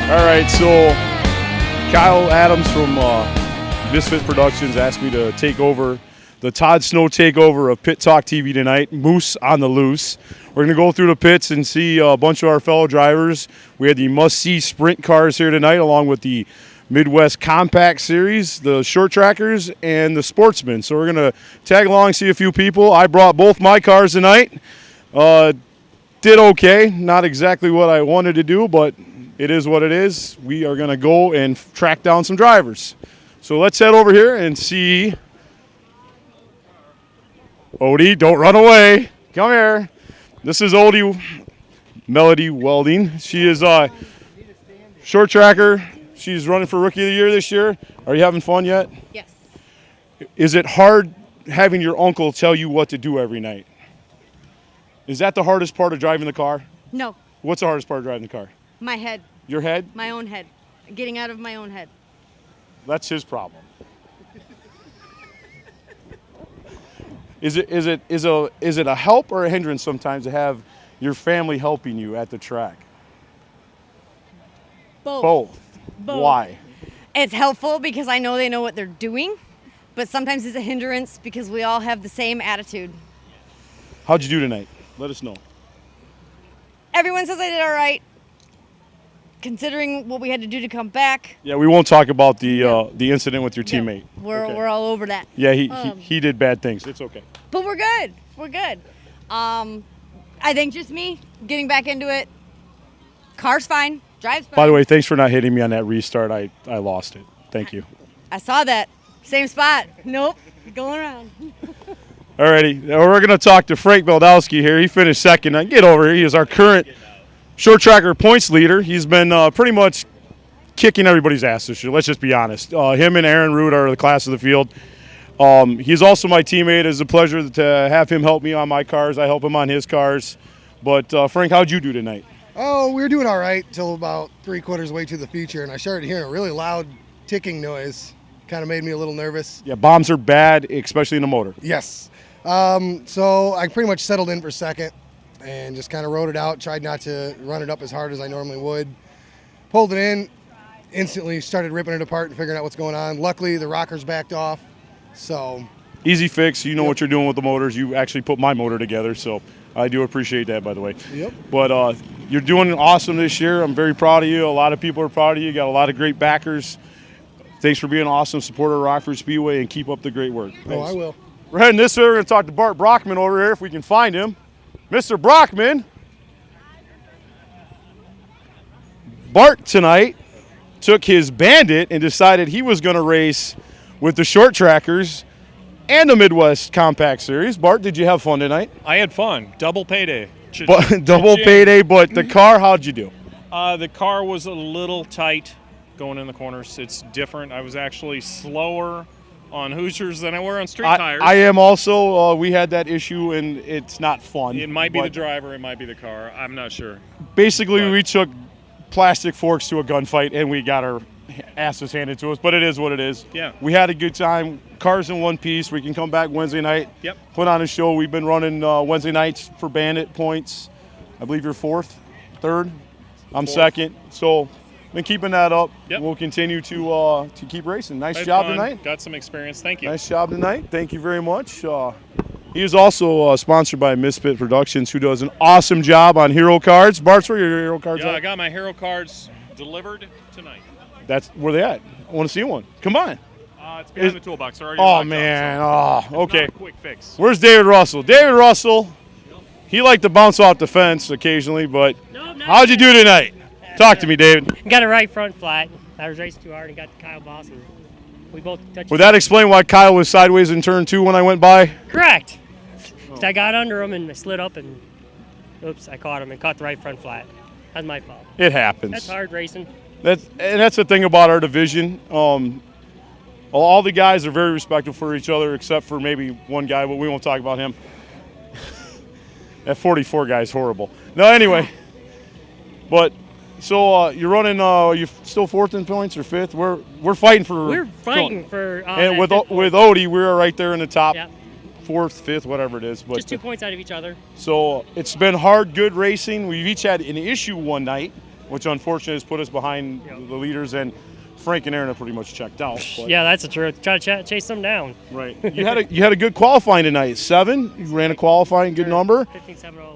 All right, so Kyle Adams from Misfit Productions asked me to take over the Todd Snow takeover of PitTalk TV tonight, Moose on the Loose. We're going to go through the pits and see a bunch of our fellow drivers. We had the must-see sprint cars here tonight, along with the Midwest Compact Series, the short trackers, and the sportsmen. So we're going to tag along, see a few people. I brought both my cars tonight. Did okay. Not exactly what I wanted to do, but it is what it is. We are going to go and track down some drivers. So let's head over here and see. Odie, don't run away. Come here. This is Odie Melody Welding. She is a short tracker. She's running for Rookie of the Year this year. Are you having fun yet? Yes. Is it hard having your uncle tell you what to do every night? Is that the hardest part of driving the car? No. What's the hardest part of driving the car? My head. Your head? My own head. Getting out of my own head. That's his problem. Is it a help or a hindrance sometimes to have your family helping you at the track? Both. Why? It's helpful because I know they know what they're doing, but sometimes it's a hindrance because we all have the same attitude. How'd you do tonight? Let us know. Everyone says I did all right, considering what we had to do to come back. Yeah, we won't talk about the incident with your teammate. We're all over that. Yeah, he did bad things. It's okay. But we're good. We're good. I think just me getting back into it. Car's fine. Drive's fine. By the way, thanks for not hitting me on that restart. I lost it. Thank you. I saw that. Same spot. Nope. Going around. Alrighty, we're going to talk to Frank Beldowski here. He finished second. Now get over here. He is our current short tracker points leader. He's been pretty much kicking everybody's ass this year. Let's just be honest. Him and Aaron Root are the class of the field. He's also my teammate. It's a pleasure to have him help me on my cars. I help him on his cars. But, Frank, how'd you do tonight? Oh, we were doing all right till about 3/4 way to the feature, and I started hearing a really loud ticking noise. Kind of made me a little nervous. Yeah, bombs are bad, especially in the motor. Yes. So I pretty much settled in for second and just kind of rode it out, tried not to run it up as hard as I normally would. Pulled it in, instantly started ripping it apart and figuring out what's going on. Luckily, the rockers backed off, so. Easy fix. You know what you're doing with the motors. You actually put my motor together, so I do appreciate that, by the way. Yep. But you're doing awesome this year. I'm very proud of you. A lot of people are proud of you. You got a lot of great backers. Thanks for being an awesome supporter of Rockford Speedway, and keep up the great work. Thanks. Oh, I will. We're heading this way. We're going to talk to Bart Brockman over here if we can find him. Mr. Brockman. Bart tonight took his Bandit and decided he was going to race with the short trackers and the Midwest Compact Series. Bart, did you have fun tonight? I had fun. Double payday. Double payday, but the car, how'd you do? The car was a little tight going in the corners. It's different. I was actually slower on Hoosiers than I were on street tires. I am also. We had that issue, and it's not fun. It might be the driver. It might be the car. I'm not sure. Basically, we took plastic forks to a gunfight, and we got our asses handed to us. But it is what it is. Yeah. We had a good time. Cars in one piece. We can come back Wednesday night. Yep. Put on a show. We've been running Wednesday nights for Bandit points. I believe you're fourth, third. I'm Fourth. second. So been keeping that up. Yep. We'll continue to keep racing. Nice Had job fun, tonight. Got some experience. Thank you. Nice job tonight. Thank you very much. He is also sponsored by Misfit Productions, who does an awesome job on hero cards. Bart's, where are your hero cards Yeah, at? I got my hero cards delivered tonight. That's where they at. I want to see one. Come on. It's behind the toolbox. They're already Oh, locked up, man. so Oh, okay. not a quick fix. Where's David Russell? David Russell, he liked to bounce off the fence occasionally, but how'd you do tonight? Talk to me, David. Got a right front flat. I was racing too hard and got to Kyle Boss, and we both touched. Would that explain why Kyle was sideways in turn 2 when I went by? Correct. So I got under him and I slid up and, oops, I caught him and caught the right front flat. That's my fault. It happens. That's hard racing. That's the thing about our division. All the guys are very respectful for each other, except for maybe one guy, but we won't talk about him. That 44 guy is horrible. No, anyway. But so you're running. You still fourth in points or fifth? We're fighting for. We're fighting for. And that fifth with point. Odie, we're right there in the top. Yep. Fourth, fifth, whatever it is. But Just 2 points out of each other. So it's been hard, good racing. We've each had an issue one night, which unfortunately has put us behind the leaders, and Frank and Aaron have pretty much checked out. But, Yeah, that's the truth. Try to chase them down. right. You had a good qualifying tonight. 7. You ran a qualifying good number. 15.701.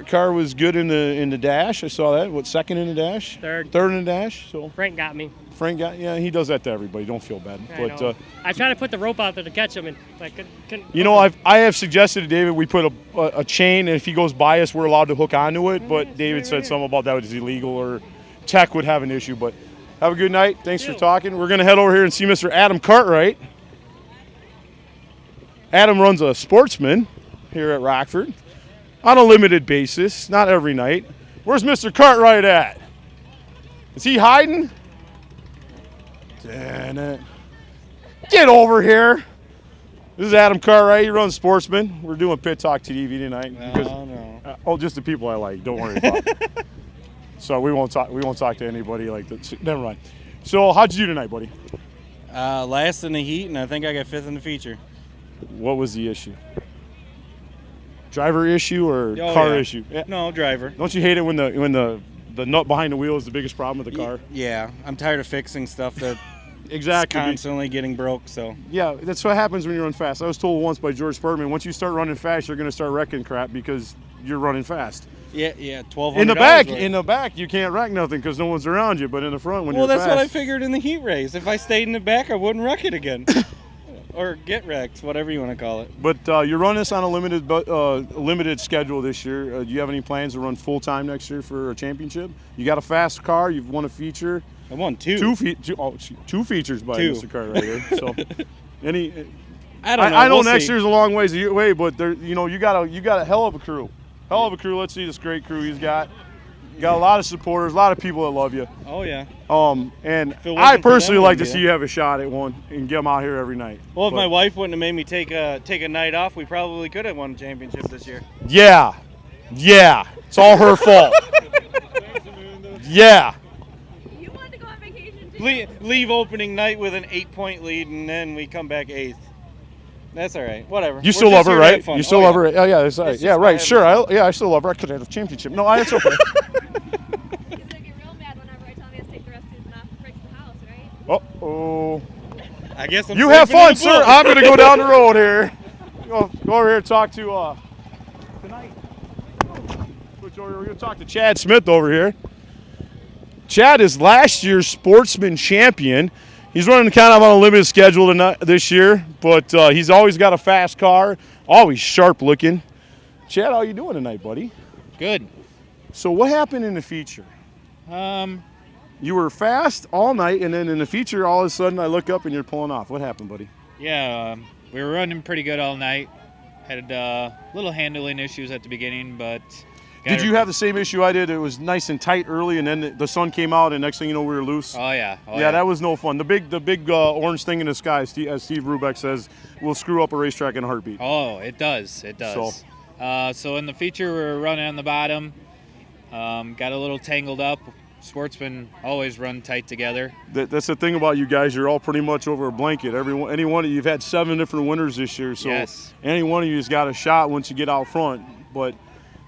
Car was good in the dash. I saw that. What, second in the dash? Third. Third in the dash. So Frank got me. Frank got, yeah, he does that to everybody. Don't feel bad. I know. I tried to put the rope out there to catch him, and I couldn't. You know, I have suggested to David we put a chain, and if he goes by us, we're allowed to hook onto it. But David said something about that was illegal, or tech would have an issue. But have a good night. Thanks for talking. We're going to head over here and see Mr. Adam Cartwright. Adam runs a Sportsman here at Rockford on a limited basis, not every night. Where's Mr. Cartwright at? Is he hiding? Damn it. Get over here. This is Adam Cartwright. He runs Sportsman. We're doing PitTalk TV tonight. No. Just the people I like. Don't worry about it. So we won't talk to anybody like that. Never mind. So how'd you do tonight, buddy? Last in the heat, and I think I got 5th in the feature. What was the issue? Driver issue or Oh, car yeah. issue? Yeah. No, driver. Don't you hate it when the nut behind the wheel is the biggest problem with the car? Yeah, I'm tired of fixing stuff that's Exactly. constantly getting broke, so. Yeah, that's what happens when you run fast. I was told once by George Spurman, once you start running fast, you're going to start wrecking crap because you're running fast. Yeah, $1,200. In the back, you can't wreck nothing because no one's around you. But in the front, when you're that's fast, what I figured in the heat race. If I stayed in the back, I wouldn't wreck it again. Or get wrecked, whatever you want to call it. But you're running this on a limited schedule this year. Do you have any plans to run full time next year for a championship? You got a fast car. You've won a feature. I won 2. Two features by 2. Mr. Cartwright. So, I don't know. I know We'll next see. year's a long ways away, but you got a hell of a crew. Let's see this great crew he's got. Got a lot of supporters, a lot of people that love you. Oh, yeah. And If it wasn't I for personally them, like to yeah. see you have a shot at one and get them out here every night. Well, if But- my wife wouldn't have made me take a night off, we probably could have won a championship this year. Yeah, it's all her fault. Yeah. You wanted to go on vacation too? Leave opening night with an 8-point lead, and then we come back 8th. That's all right. Whatever. You still love her, right? You still love her. her. Oh, yeah, that's right. It's Yeah, just right. my Sure. having I still love her. I could have had a championship. No, it's okay. He's gonna get real mad whenever I tell him he has to take the rest of his off and breaks the house, right? Oh. I guess I'm You have sleeping in fun, the sir. boat. I'm going to go down the road here. Go over here and talk to tonight. Switch over. We're going to talk to Chad Smith over here. Chad is last year's Sportsman champion. He's running kind of on a limited schedule this year, but he's always got a fast car, always sharp looking. Chad, how you doing tonight, buddy? Good. So what happened in the feature? You were fast all night, and then in the feature, all of a sudden, I look up and you're pulling off. What happened, buddy? Yeah, we were running pretty good all night. Had little handling issues at the beginning, but Did you have the same issue I did? It was nice and tight early, and then the sun came out, and next thing you know, we were loose. Oh yeah. Yeah, that was no fun. The big orange thing in the sky, as Steve Rubeck says, will screw up a racetrack in a heartbeat. Oh, it does. It does. So in the feature, we were running on the bottom. Got a little tangled up. sportsmen always run tight together. That's the thing about you guys. You're all pretty much over a blanket. Any one of you've had 7 different winners this year, so Yes. any one of you's got a shot once you get out front. But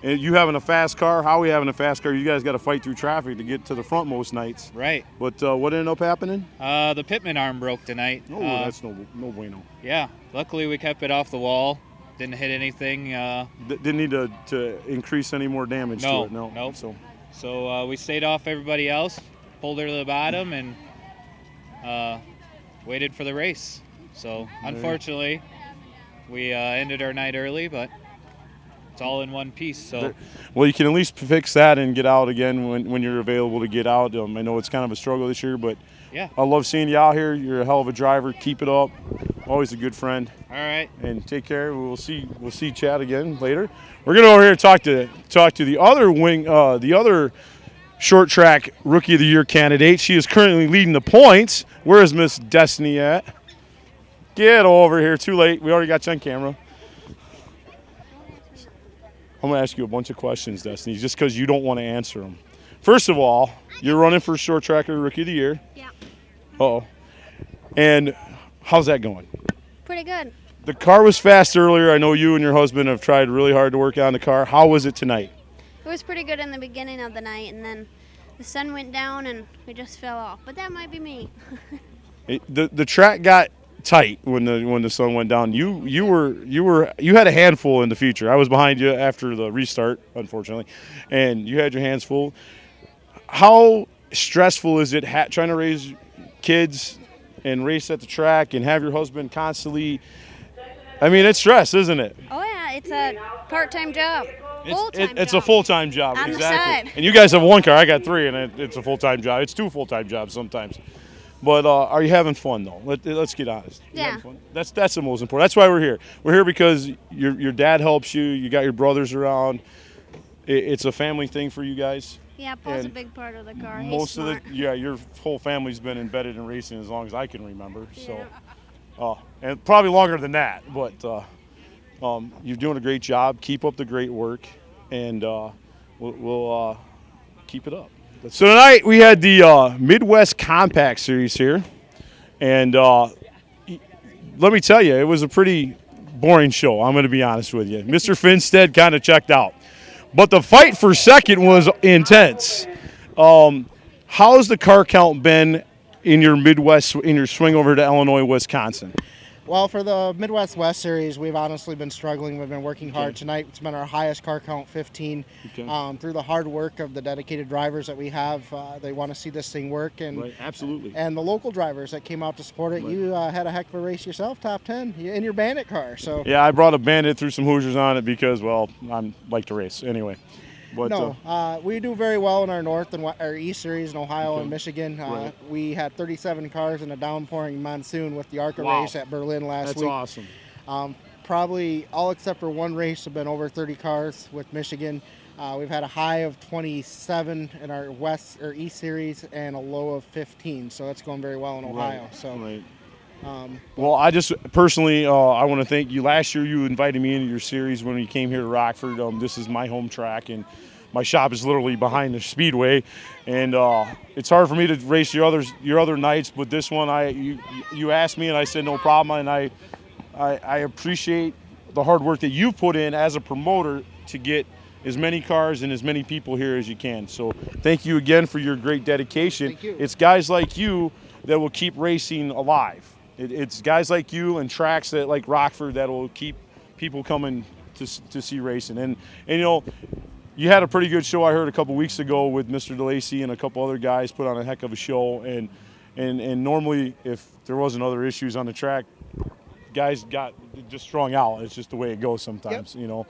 and you having a fast car, Howie having a fast car, you guys got to fight through traffic to get to the front most nights. Right. But what ended up happening? The pitman arm broke tonight. Oh, that's no bueno. Yeah. Luckily, we kept it off the wall. Didn't hit anything. Didn't need to increase any more damage to it. No. Nope. So we stayed off everybody else, pulled her to the bottom, and waited for the race. So unfortunately, we ended our night early, but it's all in one piece. So well, you can at least fix that and get out again when you're available to get out. I know it's kind of a struggle this year, but yeah, I love seeing you out here. You're a hell of a driver. Keep it up. Always a good friend. All right. And take care. We'll see Chad again later. We're gonna over here and talk to the other short track Rookie of the Year candidate. She is currently leading the points. Where is Miss Destiny at? Get over here. Too late. We already got you on camera. I'm going to ask you a bunch of questions, Destiny, just because you don't want to answer them. First of all, you're running for short tracker Rookie of the Year. Yeah. Uh-oh. And how's that going? Pretty good. The car was fast earlier. I know you and your husband have tried really hard to work on the car. How was it tonight? It was pretty good in the beginning of the night, and then the sun went down and we just fell off. But that might be me. The track got tight when the sun went down. You had a handful in the future. I was behind you after the restart, unfortunately, and you had your hands full. How stressful is it trying to raise kids and race at the track and have your husband constantly? I mean, it's stress, isn't it? Oh yeah, it's a part-time job. It's a full-time job, On the exactly. side. And you guys have one car. I got 3, and it's a full-time job. It's 2 full-time jobs sometimes. But are you having fun though? Let's get honest. You Yeah. having fun? That's the most important. That's why we're here. We're here because your dad helps you. You got your brothers around. It's a family thing for you guys. Yeah, Paul's And a big part of the car. He's Most smart. of your whole family's been embedded in racing as long as I can remember. So, and probably longer than that. But you're doing a great job. Keep up the great work, and we'll keep it up. So tonight we had the Midwest Compact Series here, and let me tell you, it was a pretty boring show. I'm going to be honest with you. Mr. Finstead kind of checked out, but the fight for second was intense. How's the car count been in your Midwest, in your swing over to Illinois, Wisconsin? Well, for the Midwest West Series, we've honestly been struggling. We've been working hard. Tonight, it's been our highest car count, 15. Through the hard work of the dedicated drivers that we have, they want to see this thing work. And Right, absolutely. And the local drivers that came out to support it. Right. You had a heck of a race yourself, top 10 in your Bandit car. So yeah, I brought a Bandit, threw some Hoosiers on it because, well, I like to race anyway. But, no, we do very well in our North and our East Series in Ohio and Michigan. Right. We had 37 cars in a downpouring monsoon with the ARCA Wow. race at Berlin last That's week. awesome. Probably all except for one race have been over 30 cars with Michigan. We've had a high of 27 in our West or East Series and a low of 15. So that's going very well in Ohio. Right. So. Right. Well, I just personally, I want to thank you. Last year, you invited me into your series when you came here to Rockford. This is my home track, and my shop is literally behind the speedway. And it's hard for me to race your other nights, but this one, you asked me, and I said no problem. And I appreciate the hard work that you put in as a promoter to get as many cars and as many people here as you can. So thank you again for your great dedication. Thank you. It's guys like you that will keep racing alive. It's guys like you and tracks that like Rockford that will keep people coming to see racing. And you know, you had a pretty good show I heard a couple weeks ago with Mr. DeLacy and a couple other guys put on a heck of a show. And normally if there wasn't other issues on the track, guys got just strung out. It's just the way it goes sometimes, you know.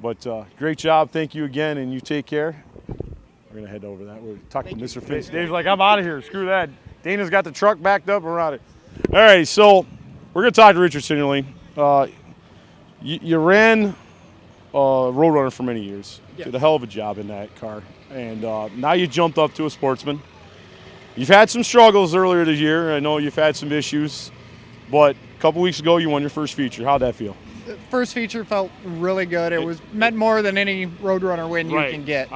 But great job. Thank you again, and you take care. We're going to head over that. We're talking to Mr. Fitz. Dave's like, I'm out of here. Screw that. Dana's got the truck backed up around it. All right, so we're going to talk to Richard Sinnerly. You ran Roadrunner for many years. Yes. Did a hell of a job in that car. And now you jumped up to a sportsman. You've had some struggles earlier this year. I know you've had some issues. But a couple weeks ago, you won your first feature. How'd that feel? The first feature felt really good. It was meant more than any Roadrunner win you can get.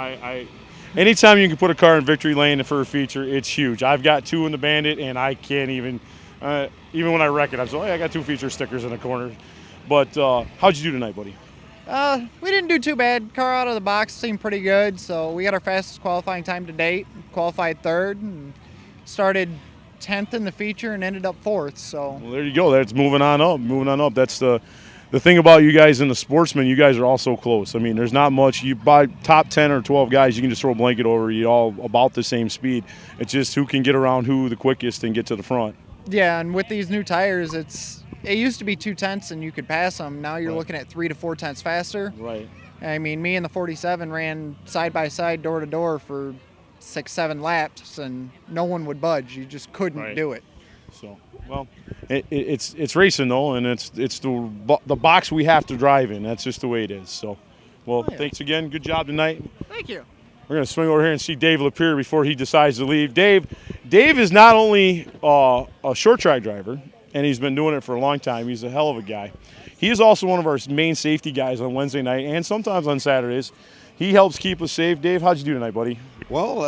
anytime you can put a car in victory lane for a feature, it's huge. I've got 2 in the Bandit, and I can't even when I wreck it, I'm like, I got 2 feature stickers in the corner. But how'd you do tonight, buddy? We didn't do too bad. Car out of the box seemed pretty good, so we got our fastest qualifying time to date. Qualified 3rd and started 10th in the feature and ended up 4th. So well, there you go. That's moving on up. That's the thing about you guys in the sportsman. You guys are all so close. I mean, there's not much. You buy top 10 or 12 guys, you can just throw a blanket over. You all about the same speed. It's just who can get around who the quickest and get to the front. yeah, and with these new tires, it used to be 2/10 and you could pass them. Now you're Right. looking at 3 to 4/10 faster. Right. I mean, me and the 47 ran side by side, door to door for 6-7 laps, and no one would budge. You just couldn't Right. do it. So, well, it's racing though, and it's the box we have to drive in. That's just the way it is. So, well, thanks again. Good job tonight. Thank you. We're gonna swing over here and see Dave Lapeer before he decides to leave. Dave is not only a short track driver, and he's been doing it for a long time. He's a hell of a guy. He is also one of our main safety guys on Wednesday night and sometimes on Saturdays. He helps keep us safe. Dave, how'd you do tonight, buddy? Well,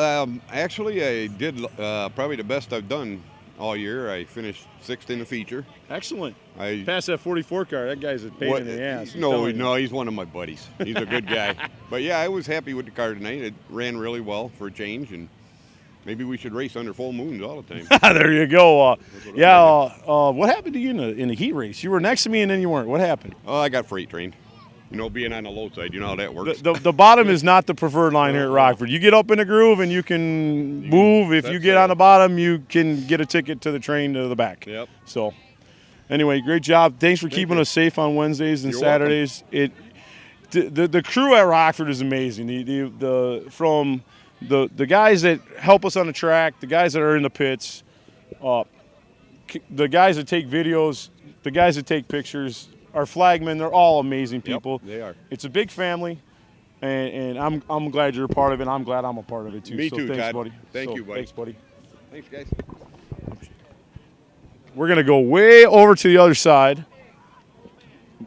actually, I did probably the best I've done all year. I finished 6th in the feature. Excellent. I passed that 44 car. That guy's a pain in the ass. No, he's one of my buddies. He's a good guy. But yeah, I was happy with the car tonight. It ran really well for a change, and maybe we should race under full moons all the time. There you go. What happened to you in the heat race? You were next to me and then you weren't. What happened? Oh, I got freight trained. You know, being on the low side, you know how that works. The bottom is not the preferred line here at Rockford. You get up in a groove and you can move. If you get on the bottom, you can get a ticket to the train to the back. Yep. So, anyway, great job. Thanks for keeping us safe on Wednesdays and You're Saturdays. The crew at Rockford is amazing. From the guys that help us on the track, the guys that are in the pits, the guys that take videos, the guys that take pictures. Our flagmen, they're all amazing people. Yep, they are. It's a big family, and I'm glad you're a part of it. I'm glad I'm a part of it too. Me so too, thanks, Todd. buddy. Thank you, buddy. Thanks, buddy. Thanks, guys. We're gonna go way over to the other side.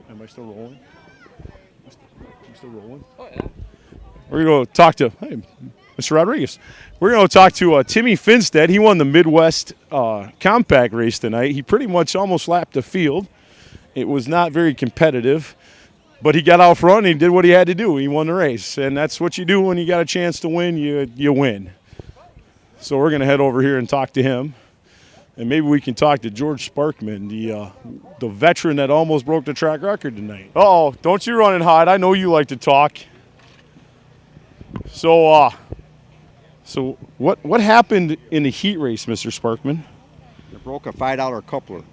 Am I still rolling? I'm still rolling. Oh yeah. We're gonna go talk to Mr. Rodriguez. We're gonna talk to Timmy Finstead. He won the Midwest Compact race tonight. He pretty much almost lapped the field. It was not very competitive, but he got out front and he did what he had to do. He won the race, and that's what you do when you got a chance to win. You win. So we're going to head over here and talk to him, and maybe we can talk to George Sparkman, the veteran that almost broke the track record tonight. Uh-oh, don't you run and hide. I know you like to talk. So what happened in the heat race, Mr. Sparkman? I broke a $5 coupler.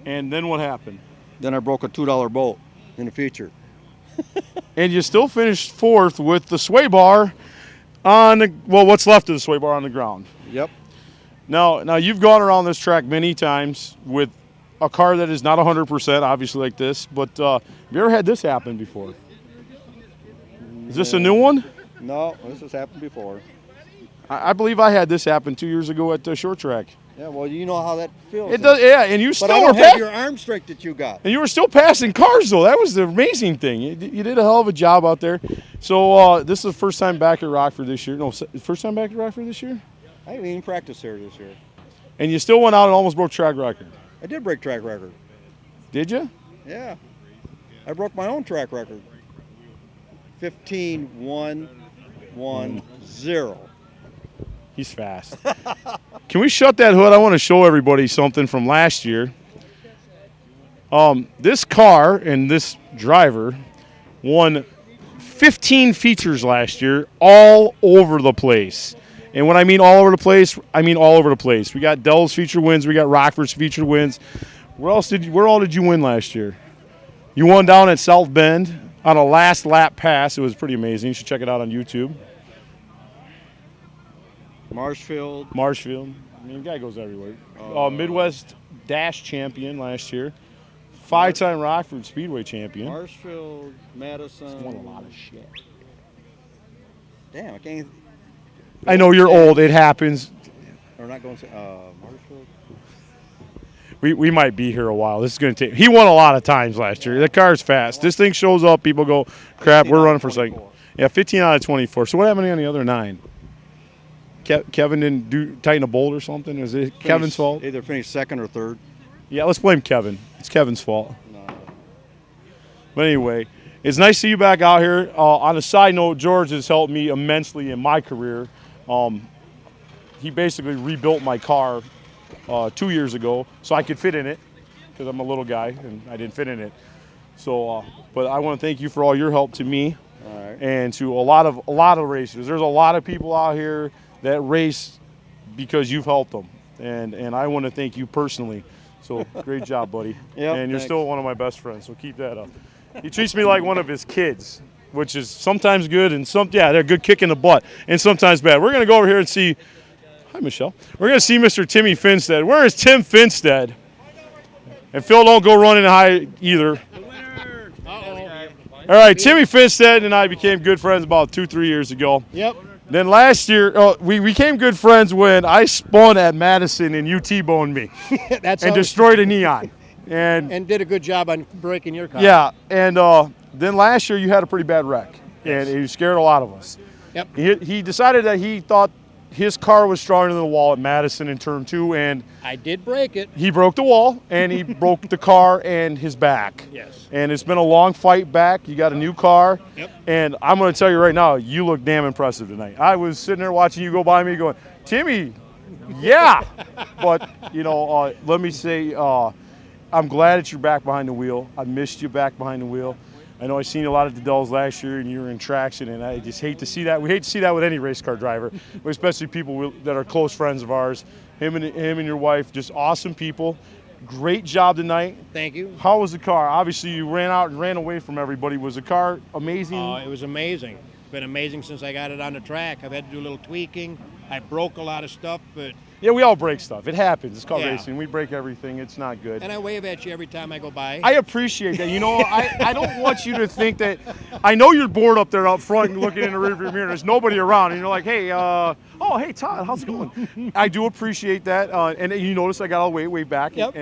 And then what happened? Then I broke a $2 bolt in the feature. And you still finished 4th with the sway bar what's left of the sway bar on the ground. Yep. Now you've gone around this track many times with a car that is not 100%, obviously like this, but have you ever had this happen before? Is this a new one? No, this has happened before. I believe I had this happen 2 years ago at the short track. Yeah, well, you know how that feels. It does, yeah, and you but still I were don't have your arm strength that you got. And you were still passing cars, though. That was the amazing thing. You did a hell of a job out there. So this is the first time back at Rockford this year. No, first time back at Rockford this year? I didn't even practice here this year. And you still went out and almost broke track record. I did break track record. Did you? Yeah. I broke my own track record. 15-1-1-0. He's fast. Can we shut that hood? I want to show everybody something from last year. This car and this driver won 15 features last year, all over the place. And when I mean all over the place, I mean all over the place. We got Dell's feature wins. We got Rockford's feature wins. Where all did you win last year? You won down at South Bend on a last lap pass. It was pretty amazing. You should check it out on YouTube. Marshfield. I mean, the guy goes everywhere. Midwest Dash champion last year. 5-time Rockford Speedway champion. Marshfield, Madison. He's won a lot of shit. Damn, I can't. I know you're old. It happens. We're not going to Marshfield. We might be here a while. This is going to take. He won a lot of times last year. The car's fast. This thing shows up. People go, crap, we're running for a second. Yeah, 15 out of 24. So what happened on the other 9? Kevin didn't tighten a bolt or something? Is it Kevin's fault? Either finished second or third. Yeah, let's blame Kevin. It's Kevin's fault. But anyway, it's nice to see you back out here. On a side note, George has helped me immensely in my career. He basically rebuilt my car 2 years ago so I could fit in it because I'm a little guy and I didn't fit in it. So, but I want to thank you for all your help to me and to a lot of racers. There's a lot of people out here that race because you've helped them, and I want to thank you personally. So great job, buddy. Yep, and you're thanks. still one of my best friends, so keep that up. He treats me like one of his kids, which is sometimes good and they're a good kick in the butt, and sometimes bad. We're going to go over here and see, hi, Michelle. We're going to see Mr. Timmy Finstead. Where is Tim Finstead? And Phil, don't go running high either. All right, Timmy Finstead and I became good friends about 2-3 years ago. Yep. Then last year, we became good friends when I spun at Madison and you T-boned me and destroyed a Neon. And did a good job on breaking your car. Yeah, and then last year you had a pretty bad wreck, and you scared a lot of us. Yep. He decided that he thought his car was stronger than the wall at Madison in turn 2, and I did break it. he broke the wall, and he broke the car and his back. Yes. And it's been a long fight back. You got a new car. Yep. And I'm going to tell you right now, you look damn impressive tonight. I was sitting there watching you go by me going, Timmy, yeah. But, let me say, I'm glad that you're back behind the wheel. I missed you back behind the wheel. I know I seen a lot of Dells last year, and you were in traction, and I just hate to see that. We hate to see that with any race car driver, but especially people that are close friends of ours. Him and your wife, just awesome people. Great job tonight. Thank you. How was the car? Obviously, you ran out and ran away from everybody. Was the car amazing? It was amazing. It's been amazing since I got it on the track. I've had to do a little tweaking. I broke a lot of stuff, but... Yeah, we all break stuff. It happens. It's called Yeah. racing. We break everything. It's not good. And I wave at you every time I go by. I appreciate that. I don't want you to think that. I know you're bored up there up front and looking in the rearview mirror. There's nobody around, and you're like, hey, hey Todd, how's it going? I do appreciate that, and you notice I got all way back. Yep,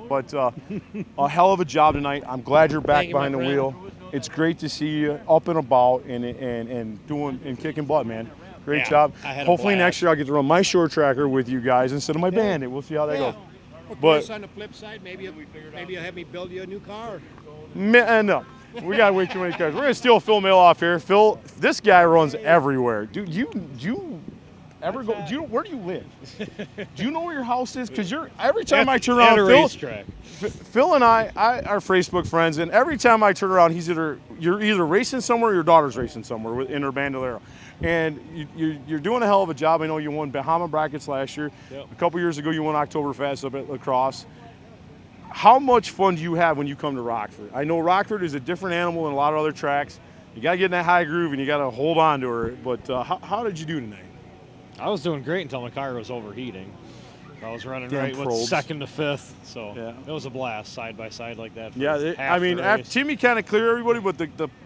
But a hell of a job tonight. I'm glad you're back Thank you, my behind the friend. wheel. It's great to see you up and about and doing and kicking butt, man. Great Yeah, job. I had a Hopefully blast. next year I'll get to run my short tracker with you guys instead of my Bandit. We'll see how that goes. Of But course, on the flip side, maybe you'll have me build you a new car. no, we got way too many cars. We're gonna steal Phil Mill off here. Phil, this guy runs everywhere. Dude, you ever go? Where do you live? Do you know where your house is? Because every time I turn around, At a racetrack. Phil and I are Facebook friends, and every time I turn around, you're either racing somewhere or your daughter's racing somewhere in her bandolero. And you're doing a hell of a job. I know you won Bahama Brackets last year. Yep. A couple years ago, you won Oktoberfest up at La Crosse. How much fun do you have when you come to Rockford? I know Rockford is a different animal than a lot of other tracks. You got to get in that high groove, and you got to hold on to her. But how did you do tonight? I was doing great until my car was overheating. I was running Damn right with probes. 2nd to 5th, so Yeah. it was a blast side by side like that. For Yeah, half the race. Timmy kind of cleared everybody, but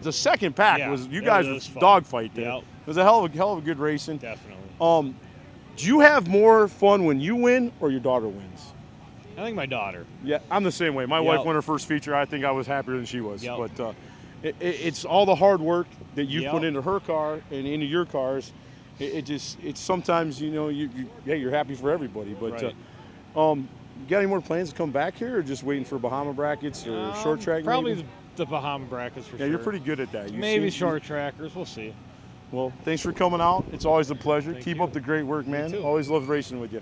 the second pack Yeah, was you it guys was were fun. dogfight there. Yep. It was a hell of a good racing. Definitely. Do you have more fun when you win or your daughter wins? I think my daughter. Yeah, I'm the same way. My Yep. wife won her first feature. I think I was happier than she was. Yep. But it's all the hard work that you Yep. put into her car and into your cars. It's sometimes you're happy for everybody. But Right. you got any more plans to come back here, or just waiting for Bahama Brackets or short track? Probably maybe? the Bahama Brackets for Yeah, sure. you're pretty good at that. You Maybe seem- short trackers. We'll see. Well, thanks for coming out. It's always a pleasure. Thank Keep you. up the great work, man. too. Always love racing with you.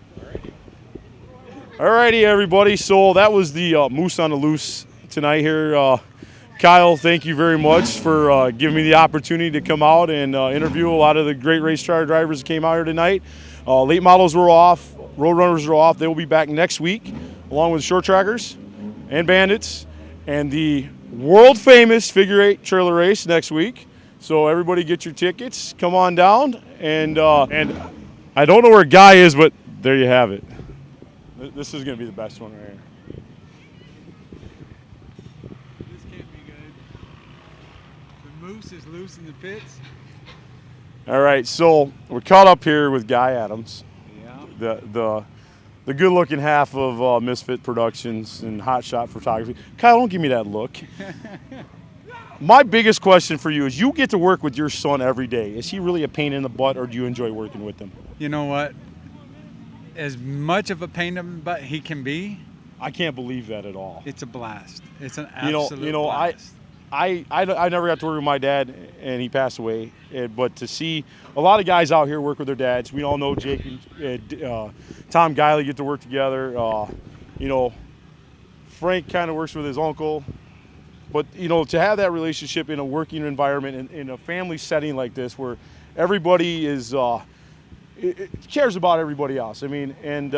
All righty, everybody. So that was the Moose on the Loose tonight here. Kyle, thank you very much for giving me the opportunity to come out and interview a lot of the great race car drivers that came out here tonight. Late models were off. Road runners are off. They will be back next week, along with short trackers and bandits, and the world famous figure 8 trailer race next week. So everybody get your tickets. Come on down. And I don't know where Guy is, but there you have it. This is going to be the best one right here. This can't be good. The moose is loose in the pits. All right, so we're caught up here with Guy Adams, Yeah. the good-looking half of Misfit Productions and Hot Shot Photography. Kyle, don't give me that look. My biggest question for you is you get to work with your son every day. Is he really a pain in the butt, or do you enjoy working with him? You know what? As much of a pain in the butt he can be, I can't believe that at all. it's a blast. It's an absolute blast. I never got to work with my dad, and he passed away. But to see a lot of guys out here work with their dads, we all know Jake and Tom Guiley get to work together. You know, Frank kind of works with his uncle. But, you know, to have that relationship in a working environment, in a family setting like this where everybody is cares about everybody else. I mean, and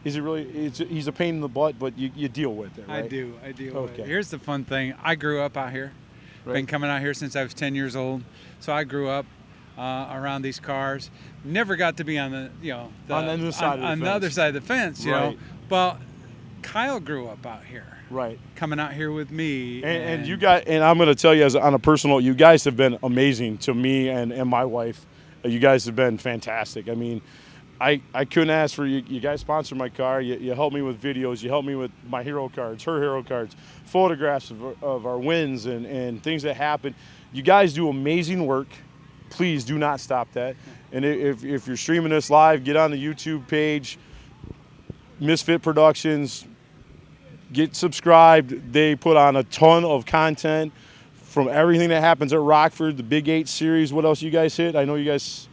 is it really? He's a pain in the butt, but you deal with it, right? I deal with Okay. it. Here's the fun thing. I grew up out here. Right. Been coming out here since I was 10 years old. So I grew up around these cars. Never got to be on the, on the other side on the other side of the fence, you know. But Kyle grew up out here. Right. Coming out here with me. And you guys, and I'm going to tell you on a personal, you guys have been amazing to me and my wife. You guys have been fantastic. I mean, I couldn't ask for you. You guys sponsored my car. You helped me with videos. You helped me with my hero cards, her hero cards, photographs of our wins and things that happen. You guys do amazing work. Please do not stop that. And if you're streaming this live, get on the YouTube page, Misfit Productions. Get subscribed. They put on a ton of content from everything that happens at Rockford, the Big 8 series. What else you guys hit? I know you guys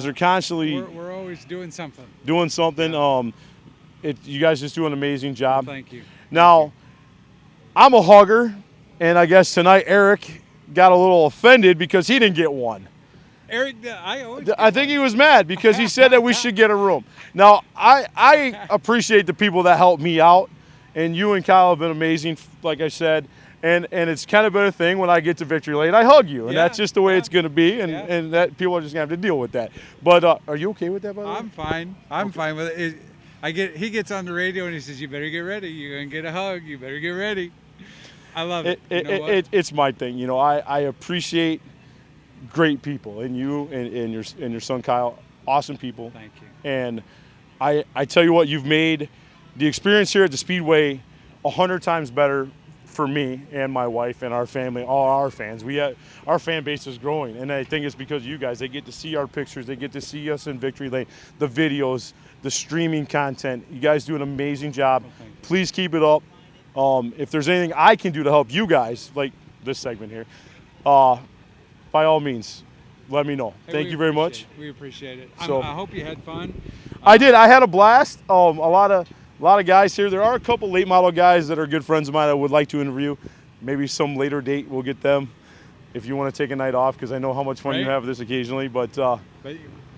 are constantly We're always doing something. doing something. Yeah. You guys just do an amazing job. Well, thank you. Now, I'm a hugger, and I guess tonight Eric got a little offended because he didn't get one. Eric, I think he was mad because he said that we should get a room. Now, I appreciate the people that helped me out. And you and Kyle have been amazing, like I said. And it's kind of been a thing when I get to Victory Lane, I hug you. And that's just the way it's going to be. And that people are just going to have to deal with that. But are you okay with that, by the way? I'm fine. I'm fine with it. He gets on the radio and he says, "You better get ready. You're going to get a hug. You better get ready." I love it. It's my thing. You know, I appreciate great people. And you and your son, Kyle, awesome people. Thank you. And I tell you what, you've made the experience here at the Speedway 100 times better for me and my wife and our family, all our fans. Our fan base is growing, and I think it's because of you guys. They get to see our pictures. They get to see us in Victory Lane, the videos, the streaming content. You guys do an amazing job. Please keep it up. If there's anything I can do to help you guys, like this segment here, by all means, let me know. Thank you very much. We appreciate it. So, I hope you had fun. I did. I had a blast. A lot of guys here. There are a couple late model guys that are good friends of mine I would like to interview. Maybe some later date we'll get them if you want to take a night off, because I know how much fun you have with this occasionally. But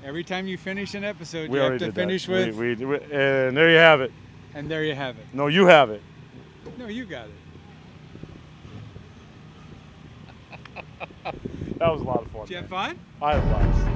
every time you finish an episode, we you have already to did finish that. with. And there you have it. And there you have it. No, you have it. No, you got it. That was a lot of fun. Did you have fun? I had a blast.